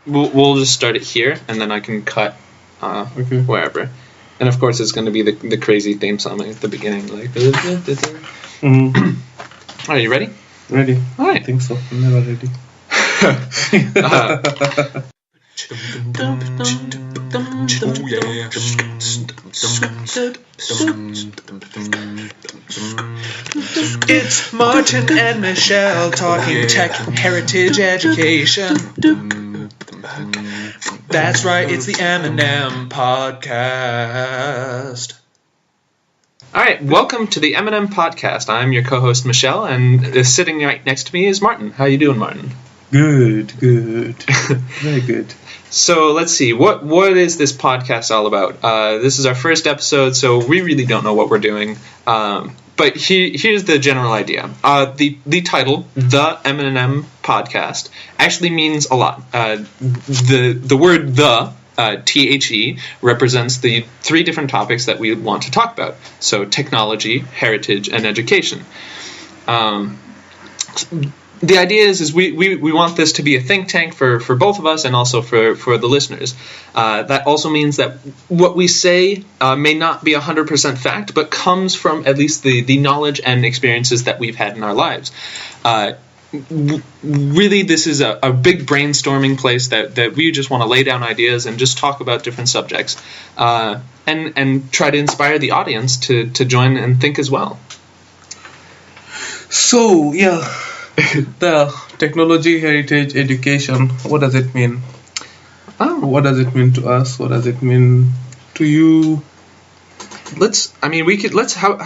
We'll just start it here, and then I can cut wherever. And of course, it's going to be the crazy theme song at the beginning, like. Are you ready? Ready. All right. I think so. I'm never ready. It's Martin and Michelle talking tech and heritage education. That's right, it's the M&M podcast. All right, welcome to the M&M podcast. I'm your co-host Michelle, and sitting right next to me is Martin. How you doing, Martin? Good. Very good. So let's see, what is this podcast all about? This is our first episode, so we really don't know what we're doing. But here's the general idea. The title, The M&M Podcast, actually means a lot. The word the, THE, represents the three different topics that we want to talk about. So technology, heritage, and education. The idea is we want this to be a think tank for both of us and also for the listeners. That also means that what we say may not be 100% fact, but comes from at least the knowledge and experiences that we've had in our lives. Really, this is a big brainstorming place that we just want to lay down ideas and just talk about different subjects and try to inspire the audience to join and think as well. So, yeah. The technology, heritage, education, what does it mean? What does it mean to us? What does it mean to you? How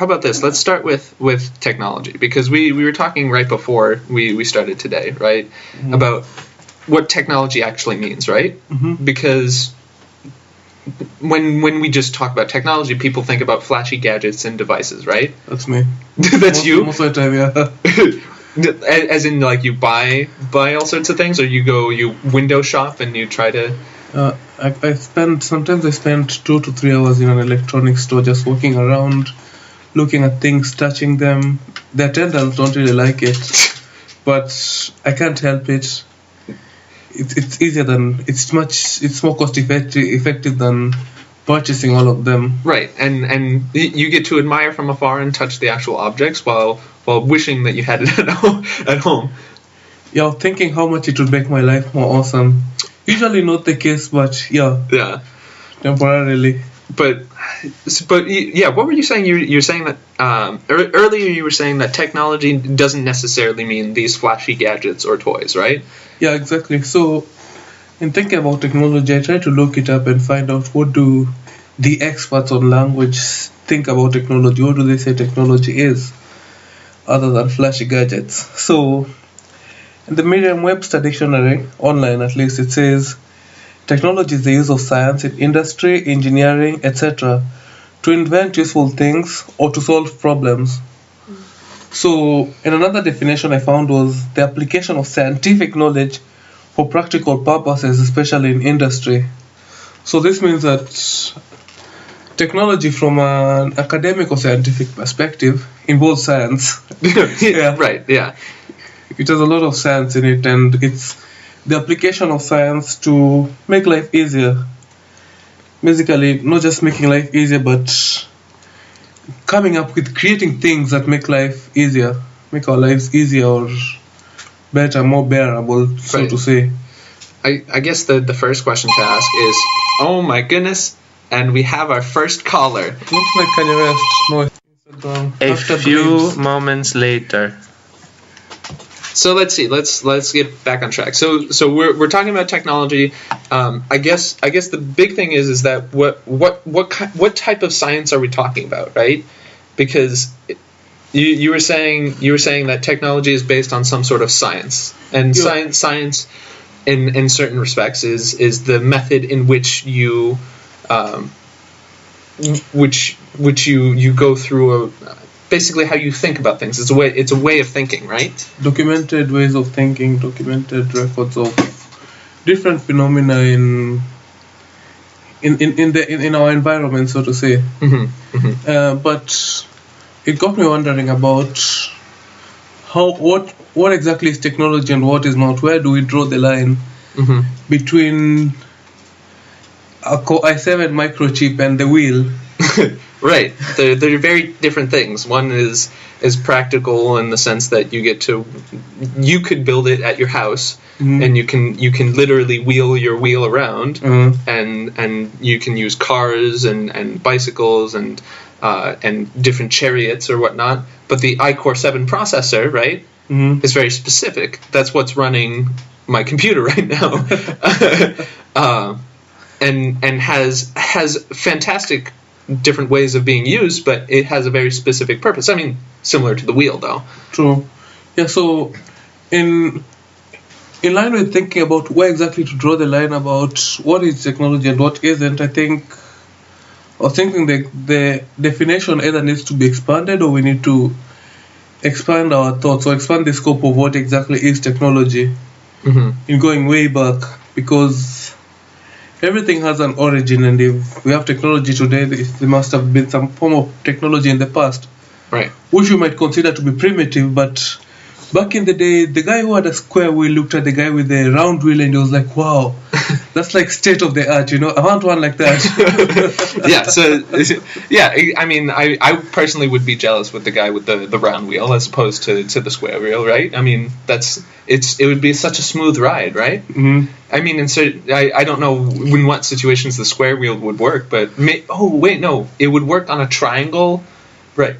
about this? Let's start with technology, because we were talking right before we started today, right? Mm-hmm. About what technology actually means, right? Mm-hmm. Because when we just talk about technology, people think about flashy gadgets and devices, right? That's me. That's you? Most of the time, yeah. As in, like, you buy all sorts of things, or you window shop and you try to... Sometimes I spend 2 to 3 hours in an electronics store just walking around, looking at things, touching them. The attendants don't really like it, but I can't help it. It's easier than... It's more cost effective than purchasing all of them. Right, and you get to admire from afar and touch the actual objects while wishing that you had it at home. Yeah, thinking how much it would make my life more awesome. Usually not the case, but yeah. Temporarily. But yeah, what were you saying? You're saying that earlier you were saying that technology doesn't necessarily mean these flashy gadgets or toys, right? Yeah, exactly. So in thinking about technology, I try to look it up and find out what do the experts on language think about technology. What do they say technology is, other than flashy gadgets? So in the Merriam-Webster dictionary, online at least, it says technology is the use of science in industry, engineering, etc. to invent useful things or to solve problems. So in another definition I found was the application of scientific knowledge for practical purposes, especially in industry. So this means that technology from an academic or scientific perspective involves science. Yeah. Right, yeah. It has a lot of science in it, and it's the application of science to make life easier. Basically, not just making life easier, but coming up with creating things that make life easier, make our lives easier or better, more bearable, so right. to say. I guess the first question to ask is, oh my goodness, and we have our first caller. It looks like Kanye West. No, a few moments later. So let's see. Let's get back on track. So we're talking about technology. I guess the big thing is that what type of science are we talking about, right? Because you were saying that technology is based on some sort of science, and science in certain respects is the method in which you you go through basically how you think about things. It's a way of thinking, right? Documented ways of thinking, documented records of different phenomena in our environment, so to say. Mm-hmm. Mm-hmm. But it got me wondering about what exactly is technology and what is not. Where do we draw the line? Mhm. between a Core i7 microchip and the wheel. Right. They're very different things. One is practical in the sense that you could build it at your house, and you can literally wheel your wheel around, and you can use cars and bicycles and different chariots or whatnot. But the iCore 7 processor, right, is very specific. That's what's running my computer right now, and has fantastic different ways of being used, but it has a very specific purpose. I mean, similar to the wheel, though. True. Yeah. So, in line with thinking about where exactly to draw the line about what is technology and what isn't, I was thinking the definition either needs to be expanded, or we need to expand our thoughts or expand the scope of what exactly is technology in going way back, because everything has an origin, and if we have technology today, there must have been some form of technology in the past, Right. which you might consider to be primitive, but back in the day, the guy who had a square wheel looked at the guy with the round wheel and he was like, wow, that's like state of the art, I want one like that. Yeah, so, yeah, I mean, I personally would be jealous with the guy with the round wheel as opposed to the square wheel, right? I mean, it would be such a smooth ride, right? I mean, I don't know in what situations the square wheel would work, but, it would work on a triangle. Right,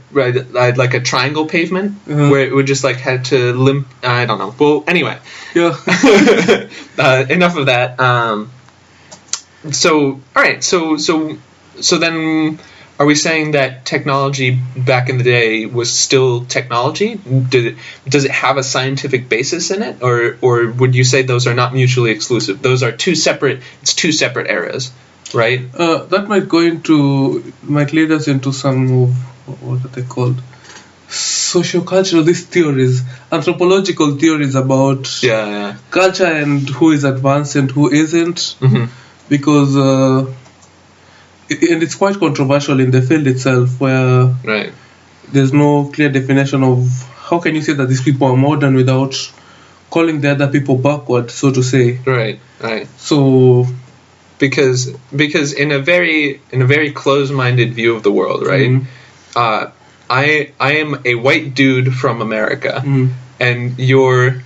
like a triangle pavement where it would just like had to limp. I don't know. Well, anyway, Yeah. enough of that. So, all right. So then, are we saying that technology back in the day was still technology? Does it have a scientific basis in it, or would you say those are not mutually exclusive? Those are two separate areas, right? That might lead us into some of what are they called? Sociocultural, these theories, anthropological theories about culture and who is advanced and who isn't, because and it's quite controversial in the field itself, where there's no clear definition of how can you say that these people are modern without calling the other people backward, so to say. Right. So because in a very closed-minded view of the world, right? I am a white dude from America, and you're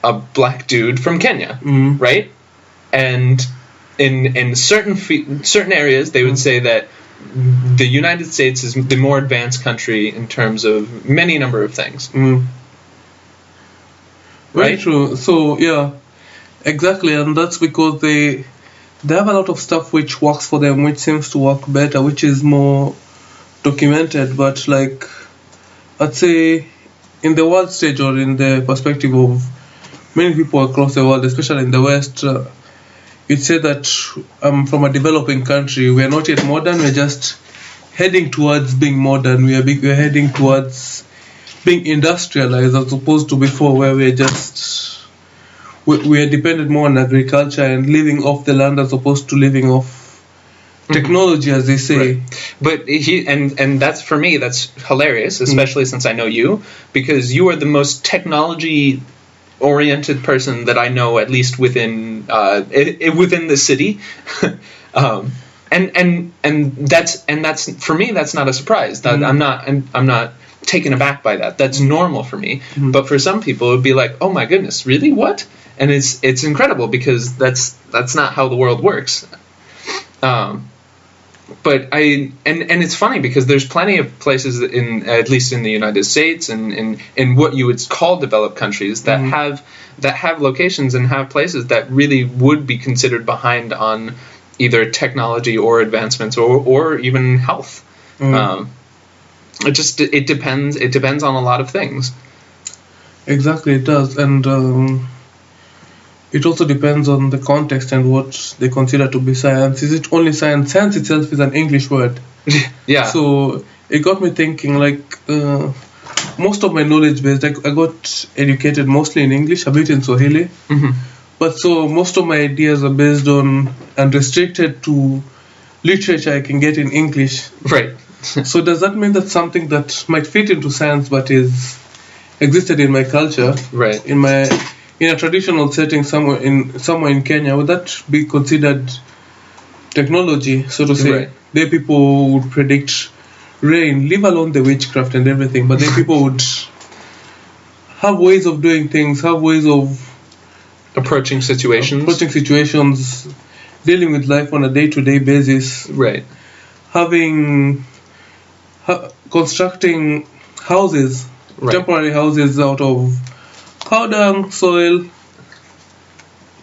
a black dude from Kenya, right? And in certain areas, they would say that the United States is the more advanced country in terms of many number of things. Very Right? true. So yeah, exactly, and that's because they have a lot of stuff which works for them, which seems to work better, which is more documented. But like, I'd say in the world stage, or in the perspective of many people across the world, especially in the West, you'd say that from a developing country, we're not yet modern, we're just heading towards being modern. We're heading towards being industrialized, as opposed to before, where we're just we are dependent more on agriculture and living off the land, as opposed to living off technology, as they say. Right. But and that's, for me, that's hilarious, especially since I know you, because you are the most technology oriented person that I know, at least within the city. And that's for me, that's not a surprise. That I'm not taken aback by that. That's normal for me. But for some people, it would be like, oh my goodness, really? What? And it's incredible, because that's not how the world works. But it's funny, because there's plenty of places at least in the United States and in what you would call developed countries that have locations and have places that really would be considered behind on either technology or advancements or even health. It depends on a lot of things. Exactly, it does, and it also depends on the context and what they consider to be science. Is it only science? Science itself is an English word. Yeah. So it got me thinking, like, most of my knowledge base, like, I got educated mostly in English, a bit in Swahili. But so most of my ideas are based on and restricted to literature I can get in English. Right. So does that mean that something that might fit into science but is existed in my culture, Right. in in a traditional setting somewhere in Kenya, would that be considered technology, so to say? Right. There people would predict rain, leave alone the witchcraft and everything, but then people would have ways of doing things, have ways of Approaching situations. dealing with life on a day-to-day basis, Right. constructing houses, Right. temporary houses out of cow dung, soil,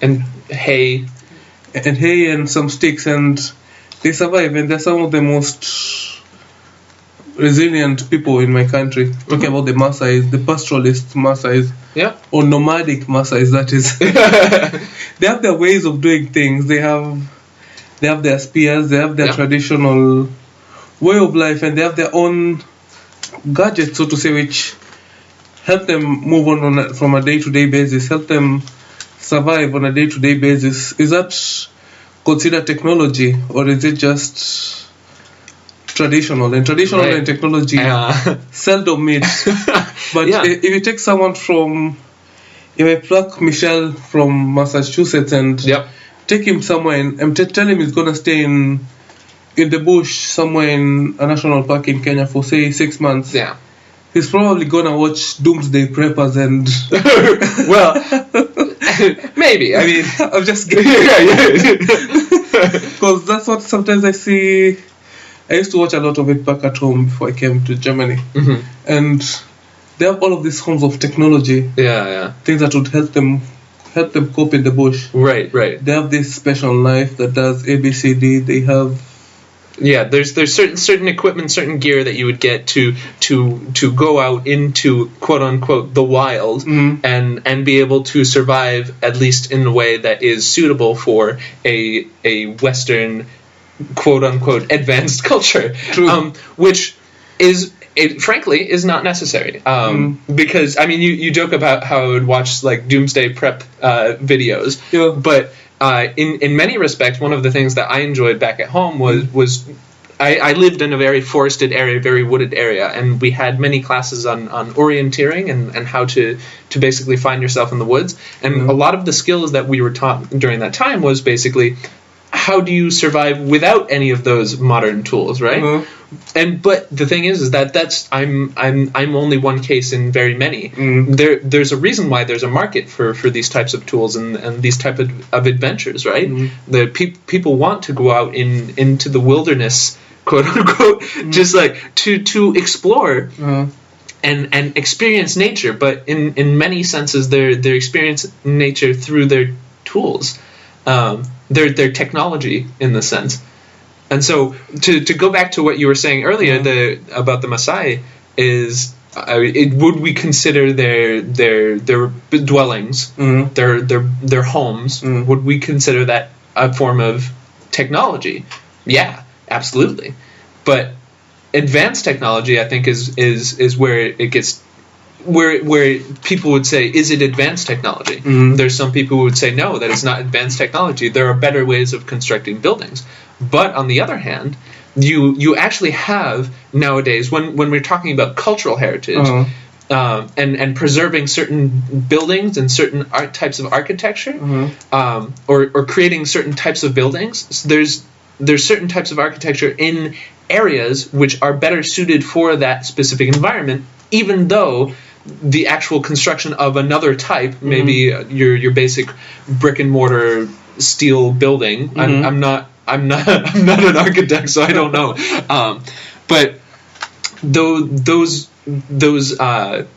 And hay. and hay and some sticks, and they survive, and they're some of the most resilient people in my country. Talking about the Maasais, the pastoralist Maasais, Yeah. or nomadic Maasais, that is. They have their ways of doing things. They have their spears, they have their Yeah. traditional way of life, and they have their own gadgets, so to say, which help them move on from a day-to-day basis, help them survive on a day-to-day basis. Is that considered technology, or is it just traditional? And traditional Right. and technology seldom meet. But Yeah. if you take someone if I pluck Michelle from Massachusetts and Yep. take him somewhere and tell him he's gonna stay in the bush somewhere in a national park in Kenya for say 6 months, Yeah. he's probably gonna watch Doomsday Preppers and Well, maybe. I mean, I'm just kidding. Because that's what sometimes I see. I used to watch a lot of it back at home before I came to Germany, Mhm. and they have all of these forms of technology, Yeah. things that would help them cope in the bush. Right. They have this special knife that does ABCD. They have Yeah, there's certain equipment, certain gear that you would get to go out into quote unquote the wild and be able to survive, at least in a way that is suitable for a Western quote unquote advanced culture. True. Which frankly is not necessary. Because I mean you joke about how I would watch like doomsday prep videos. Yeah. But in many respects, one of the things that I enjoyed back at home was I lived in a very forested area, very wooded area, and we had many classes on orienteering and how to basically find yourself in the woods. And a lot of the skills that we were taught during that time was basically how do you survive without any of those modern tools, right? But the thing is that I'm only one case in very many. There's a reason why there's a market for these types of tools and these type of adventures, right? The people want to go out into the wilderness, quote unquote, just like to explore and experience nature. But in many senses, they're experiencing nature through their tools, their technology in the sense. And so, to go back to what you were saying earlier, about the Maasai is, would we consider their dwellings, their homes? Would we consider that a form of technology? Yeah, absolutely. But advanced technology, I think, is where it gets. Where people would say, is it advanced technology? There's some people who would say, no, that it's not advanced technology. There are better ways of constructing buildings. But on the other hand, you actually have nowadays, when we're talking about cultural heritage and preserving certain buildings and certain types of architecture, or creating certain types of buildings, there's certain types of architecture in areas which are better suited for that specific environment, even though the actual construction of another type, maybe your basic brick and mortar steel building. I'm not an architect, so I don't know. But those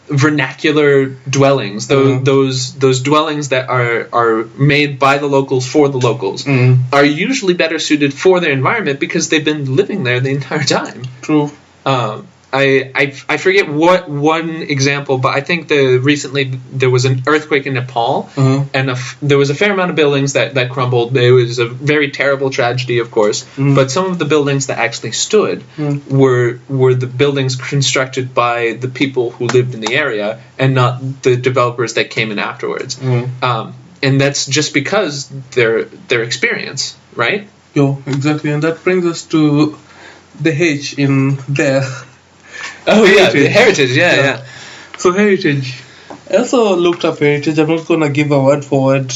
vernacular dwellings, those dwellings that are made by the locals for the locals, are usually better suited for their environment because they've been living there the entire time. True. I forget what one example, but I think recently there was an earthquake in Nepal, and there was a fair amount of buildings that crumbled. It was a very terrible tragedy, of course, but some of the buildings that actually stood were the buildings constructed by the people who lived in the area and not the developers that came in afterwards. And that's just because their experience, right? Yo, exactly, and that brings us to the H in there. Oh, heritage. Yeah. So heritage. I also looked up heritage. I'm not gonna give a word for word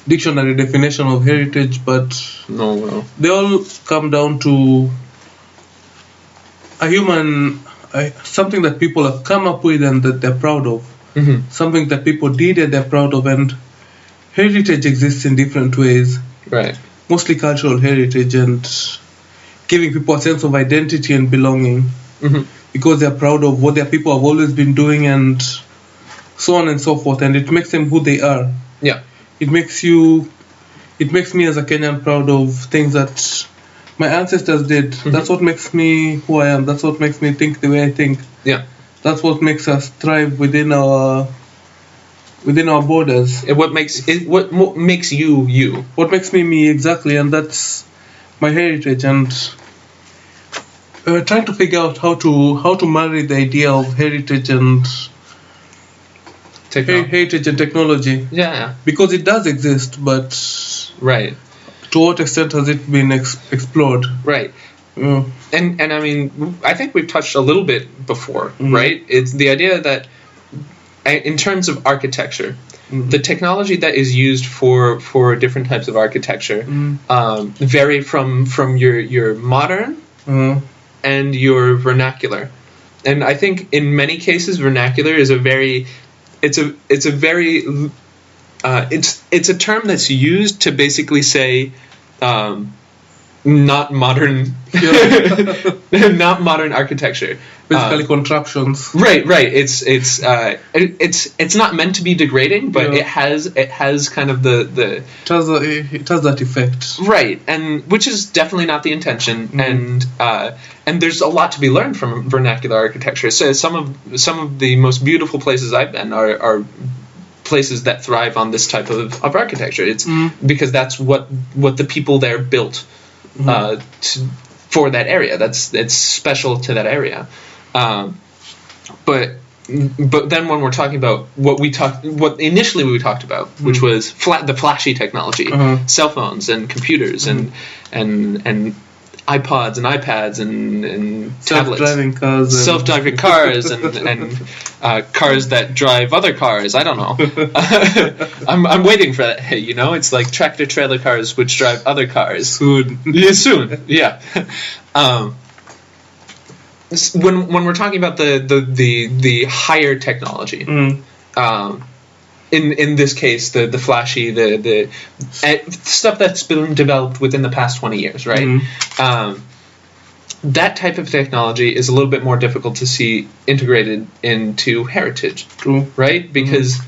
dictionary definition of heritage, but No. they all come down to a human, something that people have come up with and that they're proud of. Mm-hmm. Something that people did and they're proud of. And heritage exists in different ways, Right. mostly cultural heritage and giving people a sense of identity and belonging Mm-hmm. because they're proud of what their people have always been doing and so on and so forth. And it makes them who they are. Yeah. It makes me as a Kenyan proud of things that my ancestors did. Mm-hmm. That's what makes me who I am. That's what makes me think the way I think. Yeah. That's what makes us thrive within our borders. What makes you you? What makes me exactly, and that's my heritage. And we're trying to figure out how to marry the idea of heritage and heritage and technology, Yeah. because it does exist, but Right. to what extent has it been explored? Right. Mm. And I mean, I think we've touched a little bit before, Mhm. right? It's the idea that in terms of architecture, Mhm. the technology that is used for different types of architecture Mm. vary from your modern and your vernacular. And I think in many cases, vernacular is it's a term that's used to basically say not modern not modern architecture. Basically, contraptions. Right. It's not meant to be degrading, but Yeah. it has kind of the It has that effect. right, and which is definitely not the intention, and there's a lot to be learned from vernacular architecture. So some of the most beautiful places I've been are places that thrive on this type of architecture. It's because that's what the people there built for that area. It's special to that area. But then when we're talking about what initially we talked about, which was the flashy technology, cell phones and computers and iPods and iPads and tablets, self-driving cars and cars that drive other cars. I don't know. I'm waiting for that. Hey, it's like tractor trailer cars which drive other cars Soon. Yeah, soon. Yeah. When we're talking about the higher technology, in this case, the flashy, the stuff that's been developed within the past 20 years, right? That type of technology is a little bit more difficult to see integrated into heritage, True. right? Because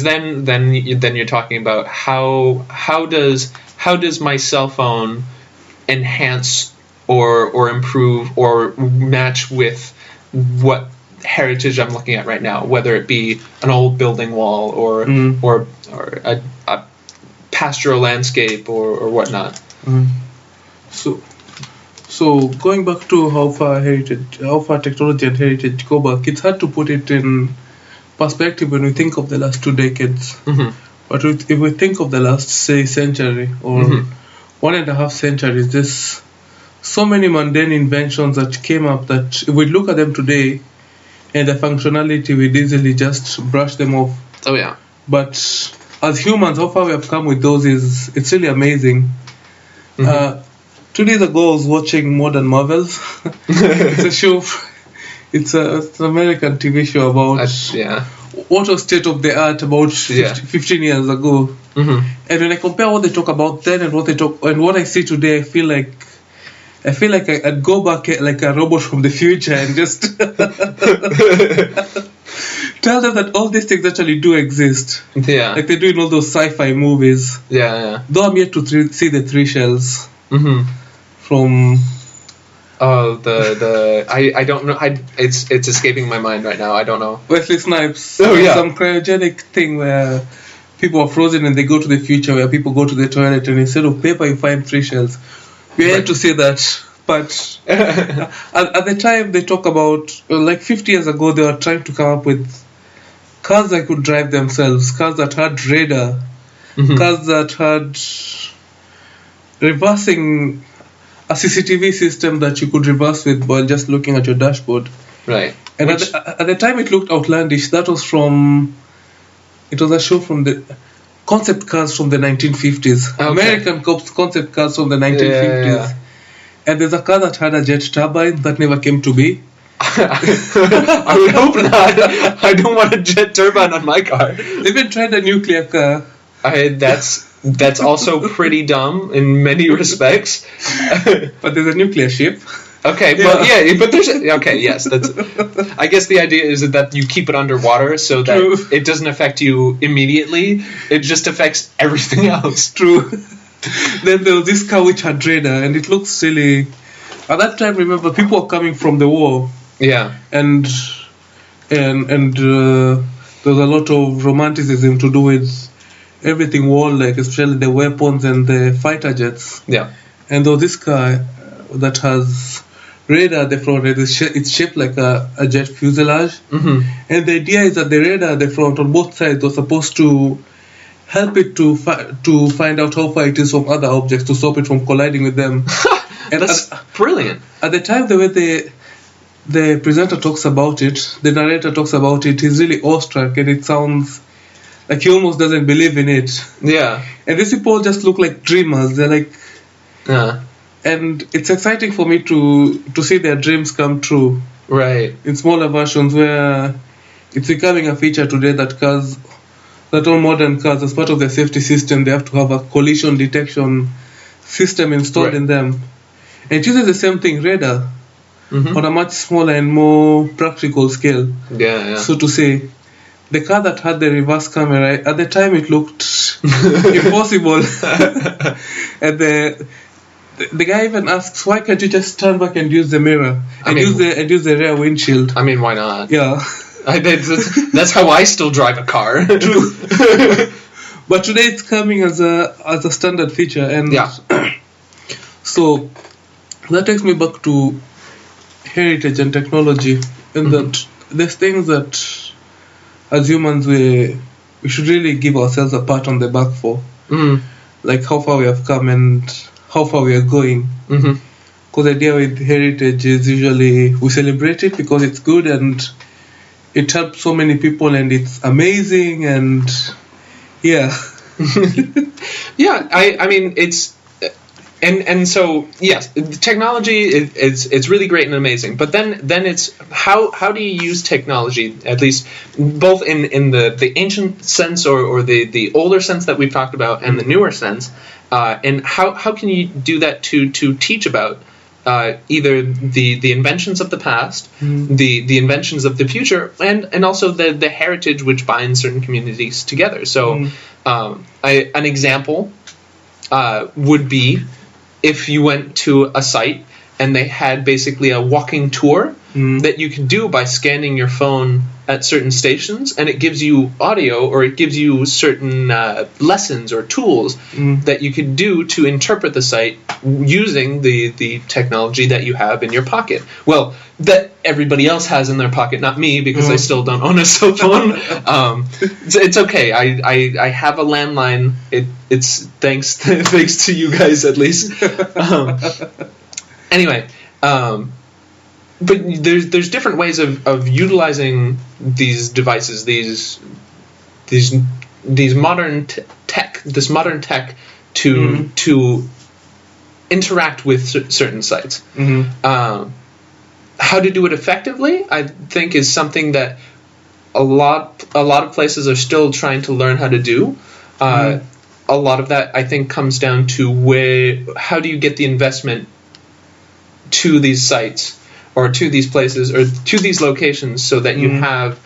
then you're talking about how does my cell phone enhance or improve or match with what heritage I'm looking at right now, whether it be an old building wall or a pastoral landscape or whatnot. So going back to how far technology and heritage go back, it's hard to put it in perspective when we think of the last 2 decades. But if we think of the last, say, century or 1.5 centuries, there's so many mundane inventions that came up that if we look at them today and the functionality, we'd easily just brush them off. Oh yeah. But as humans, how far we have come with those it's really amazing. 2 days ago, I was watching Modern Marvels. It's a show. It's an American TV show about what was state of the art about 15 years ago. And when I compare what they talk about then and what I see today, I feel like I'd go back like a robot from the future and just tell them that all these things actually do exist. Yeah. Like they do in all those sci-fi movies. Yeah. Though I'm yet to see the 3 shells. From I don't know. It's escaping my mind right now. I don't know. Wesley Snipes. Oh yeah. Some cryogenic thing where people are frozen and they go to the future where people go to the toilet and instead of paper you find 3 shells. We had to say that, but at the time they talk about like 50 years ago they were trying to come up with cars that could drive themselves, cars that had radar, cars that had reversing. A CCTV system that you could reverse with while just looking at your dashboard. Right. And at the time it looked outlandish. That was from It was a show from the concept cars from the 1950s. Okay. American concept cars from the 1950s. Yeah. And there's a car that had a jet turbine that never came to be. I would hope not. I don't want a jet turbine on my car. They even tried a nuclear car. That's also pretty dumb in many respects. But there's a nuclear ship. Okay, well, yeah, but there's okay, yes, that's. I guess the idea is that you keep it underwater so that True. it doesn't affect you immediately. It just affects everything else. True. Then there was this car which had radar, and it looks silly. At that time, remember, people were coming from the war, Yeah. and there was a lot of romanticism to do with everything war-like, especially the weapons and the fighter jets. Yeah. And there was this car that has radar at the front. It's shaped like a jet fuselage. Mm-hmm. And the idea is that the radar at the front on both sides was supposed to help it to find out how far it is from other objects to stop it from colliding with them. And That's brilliant. at the time, the way the presenter talks about it, the narrator talks about it, he's really awestruck, and it sounds like he almost doesn't believe in it. Yeah. And these people just look like dreamers. They're like, Yeah. and it's exciting for me to see their dreams come true Right. in smaller versions, where it's becoming a feature today that all modern cars, as part of their safety system, they have to have a collision detection system installed Right. in them. And it uses the same thing, radar, Mm-hmm. on a much smaller and more practical scale. Yeah. So to say, the car that had the reverse camera, at the time it looked impossible. And the guy even asks, why can't you just stand back and use the mirror and use the rear windshield? I mean, why not? Yeah. That's how I still drive a car. True. But today it's coming as a standard feature, and Yeah. so that takes me back to heritage and technology, and that there's things that as humans we should really give ourselves a pat on the back for, Mm. like how far we have come and how far we are going. Mm-hmm. Because the idea with heritage is usually we celebrate it because it's good and it helps so many people and it's amazing, and yeah. Yeah, I mean it's and so yes, technology it's really great and amazing. But then it's how do you use technology, at least both in the ancient sense or the older sense that we've talked about and the newer sense, and how can you do that to teach about either the inventions of the past, the inventions of the future, and also the heritage which binds certain communities together. So an example would be if you went to a site and they had basically a walking tour that you can do by scanning your phone at certain stations, and it gives you audio or it gives you certain lessons or tools that you could do to interpret the site using the technology that you have in your pocket. Well, that everybody else has in their pocket, not me, because I still don't own a cell phone. It's okay. I have a landline. It's thanks to you guys at least. Anyway. But there's different ways of utilizing these devices, these modern tech, this modern tech to interact with certain sites. How to do it effectively, I think, is something that a lot of places are still trying to learn how to do. A lot of that, I think, comes down to how do you get the investment to these sites, or to these places, or to these locations, so that you have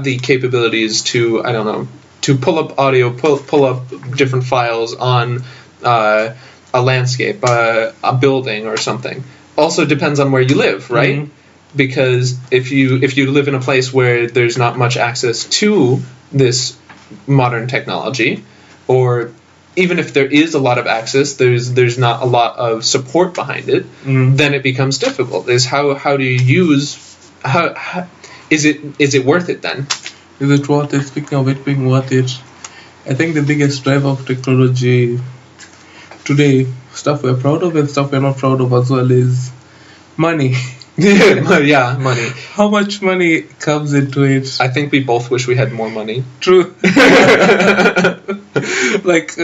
the capabilities to, I don't know, to pull up audio, pull up different files on a landscape, a building, or something. Also depends on where you live, right? Because if you live in a place where there's not much access to this modern technology, or even if there is a lot of access, there's not a lot of support behind it, then it becomes difficult. Is how do you use, how is it worth it then? Is it worth it? Speaking of it being worth it, I think the biggest driver of technology today, stuff we're proud of and stuff we're not proud of as well, is money. Yeah, money. How much money comes into it? I think we both wish we had more money. True. Like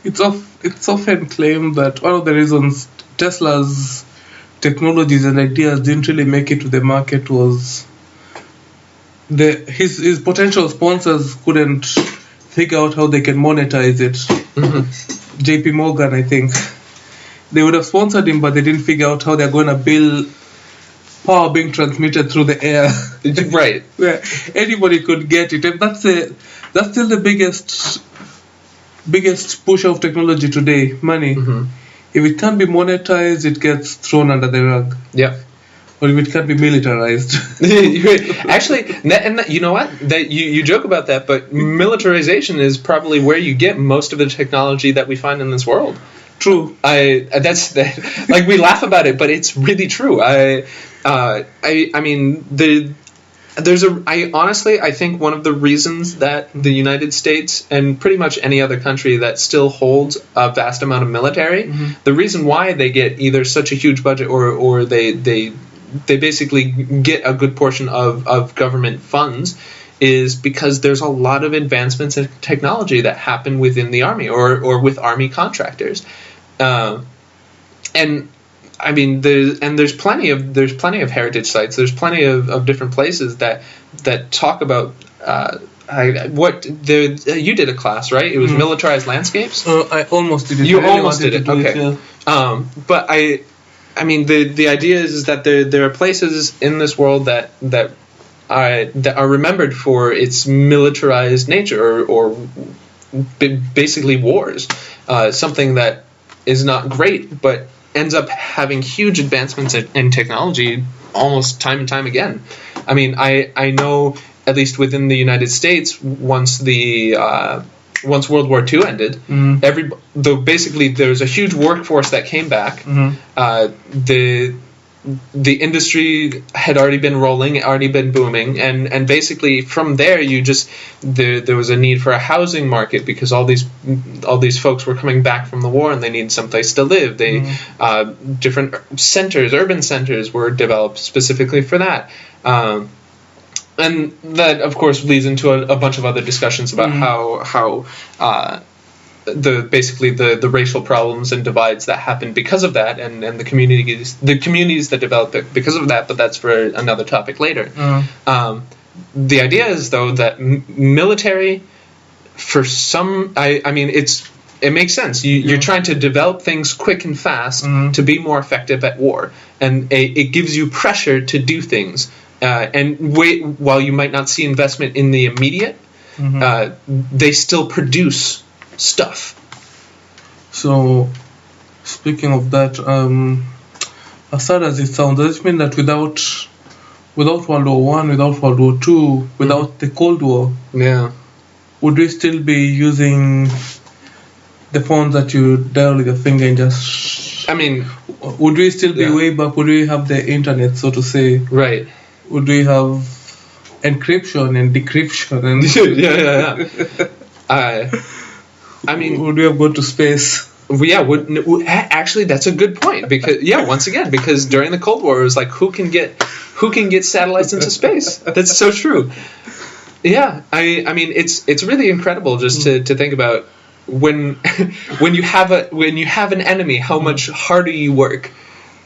it's often claimed that one of the reasons Tesla's technologies and ideas didn't really make it to the market was his potential sponsors couldn't figure out how they can monetize it. JP Morgan, I think. They would have sponsored him, but they didn't figure out how they're going to bill power being transmitted through the air. Right. Where anybody could get it. And that's still the biggest push of technology today, money. If it can't be monetized, it gets thrown under the rug. Yeah. Or if it can't be militarized. Actually, and you know what? That you joke about that, but militarization is probably where you get most of the technology that we find in this world. True. That's like we laugh about it, but it's really true. I mean I think one of the reasons that the United States and pretty much any other country that still holds a vast amount of military, the reason why they get either such a huge budget or they basically get a good portion of government funds is because there's a lot of advancements in technology that happen within the army or with army contractors. And I mean, there's plenty of heritage sites. There's plenty of different places that talk about you did a class, right? It was militarized landscapes. I almost did it. You almost did it. Okay. But I mean, the idea is that there are places in this world that are remembered for its militarized nature or basically wars. Something that is not great, but ends up having huge advancements in technology almost time and time again. I mean, I know at least within the United States, once World War II ended, basically there was a huge workforce that came back. The industry had already been rolling, already been booming, and basically from there there was a need for a housing market because all these folks were coming back from the war and they needed someplace to live. Different centers, urban centers, were developed specifically for that. And that, of course, leads into a bunch of other discussions about how the racial problems and divides that happen because of that, and the communities that develop it because of that. But that's for another topic later. The idea is, though, that military, for some, I mean, it makes sense. You're trying to develop things quick and fast to be more effective at war, and it gives you pressure to do things. And while you might not see investment in the immediate, they still produce stuff. So, speaking of that, as sad as it sounds, does it mean that without World War I, without World War II, without the Cold War, would we still be using the phones that you dial with your finger and just? I mean, would we still be way back? Would we have the internet, so to say? Right. Would we have encryption and decryption and I mean, would we have gone to space? Actually, that's a good point because because during the Cold War it was like who can get satellites into space. That's so true. Yeah, I mean it's really incredible just to think about when you have an enemy, how much harder you work.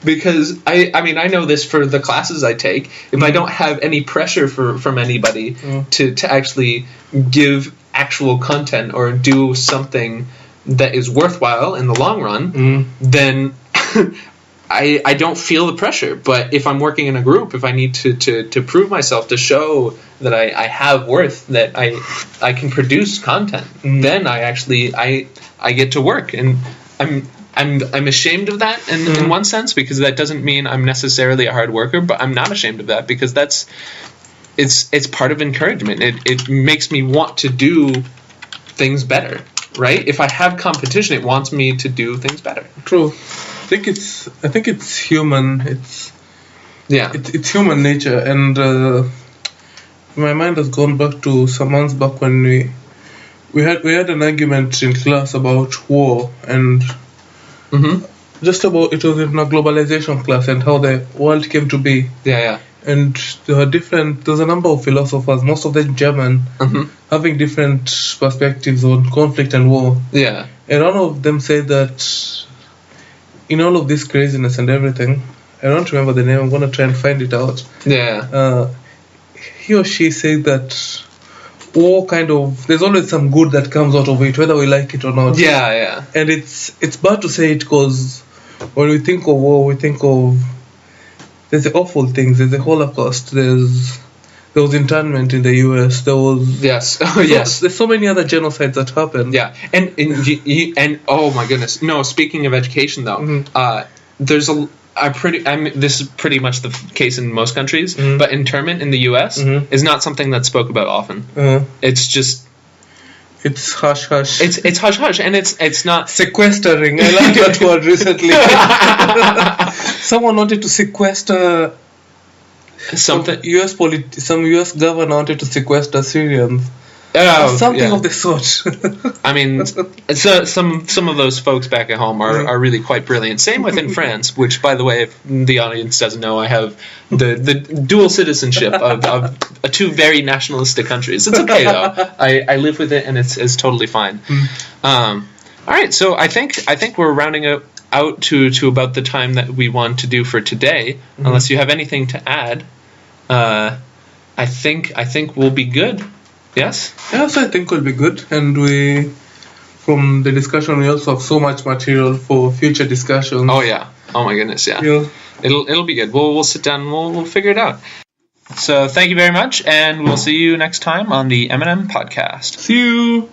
Because I mean I know this for the classes I take. If I don't have any pressure from anybody to actually give actual content or do something that is worthwhile in the long run, then I don't feel the pressure. But if I'm working in a group, if I need to prove myself, to show that I have worth, that I can produce content, then I get to work, and I'm ashamed of that in one sense, because that doesn't mean I'm necessarily a hard worker, but I'm not ashamed of that because it's part of encouragement. It makes me want to do things better, right? If I have competition, it wants me to do things better. True. I think it's human. It's human nature, and my mind has gone back to some months back when we had an argument in class about war, and just about it was in a globalization class and how the world came to be. Yeah. And there's a number of philosophers, most of them German, Mm-hmm. having different perspectives on conflict and war. Yeah. And one of them said that in all of this craziness and everything, I don't remember the name, I'm going to try and find it out. Yeah. He or she said that war there's always some good that comes out of it, whether we like it or not. Yeah. And it's bad to say it because when we think of war, we think of there's the awful things. There's the Holocaust. There was internment in the U.S. There was Yes. Oh, yes. There's so many other genocides that happened. Yeah. And oh my goodness. No. Speaking of education, though, Mhm. there's this is pretty much the case in most countries, Mhm. but internment in the U.S. Mhm. is not something that's spoke about often. It's just It's hush hush. it's hush hush, and it's not. Sequestering. I learned that word recently. Someone wanted to sequester Something. Some U.S. governor wanted to sequester Syrians. Oh, Something yeah. of the sort. I mean, some of those folks back at home are really quite brilliant. Same with in France, which, by the way, if the audience doesn't know, I have the dual citizenship of two very nationalistic countries. It's okay though. I live with it, and it's totally fine. All right, so I think we're rounding out to about the time that we want to do for today. Unless you have anything to add, I think we'll be good. Yes? Yes, I think will be good. And from the discussion, we also have so much material for future discussions. Oh yeah. Oh my goodness, yeah. It'll be good. We'll sit down and we'll figure it out. So thank you very much, and we'll see you next time on the M&M podcast. See you.